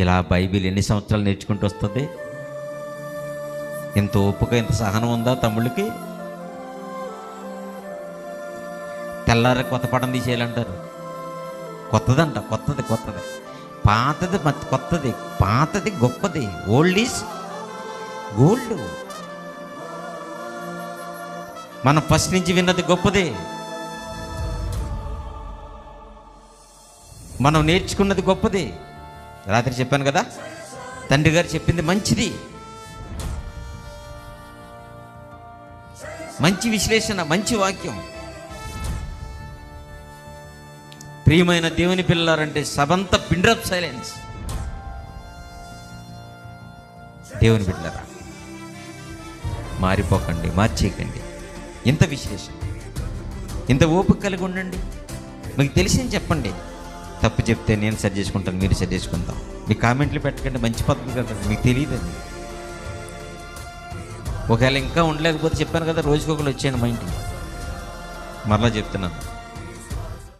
ఇలా బైబిల్ ఎన్ని సంవత్సరాలు నేర్చుకుంటూ వస్తుంది? ఇంత ఓపిక, ఇంత సహనం ఉందా తమ్ముళ్ళకి? తెల్లారి కొత్త పడం తీసేయాలంటారు. కొత్తదంట, కొత్తది పాతది కొత్తది, పాతది గొప్పది. Old is gold. మనం ఫస్ట్ నుంచి విన్నది గొప్పది, మనం నేర్చుకున్నది గొప్పది. రాత్రి చెప్పాను కదా, తండ్రి గారు చెప్పింది మంచిది, మంచి విశ్లేషణ, మంచి వాక్యం. ప్రియమైన దేవుని పిల్లలారంటే సబంత పిండ్రప్ సైలెన్స్. దేవుని పిల్లరా, మారిపోకండి, మార్చేయకండి. ఇంత విశ్లేషణ, ఇంత ఓపిక కలిగి ఉండండి. మీకు తెలిసింది చెప్పండి, తప్పు చెప్తే నేను సరి చేసుకుంటాను, మీరు సరి చేసుకుంటాం. మీ కామెంట్లు పెట్టకండి, మంచి పద్ధతి కదా, మీకు తెలియదండి. ఒకవేళ ఇంకా ఉండలేకపోతే చెప్పాను కదా, రోజుకొకరు వచ్చాను మా ఇంటికి. మరలా చెప్తున్నాను,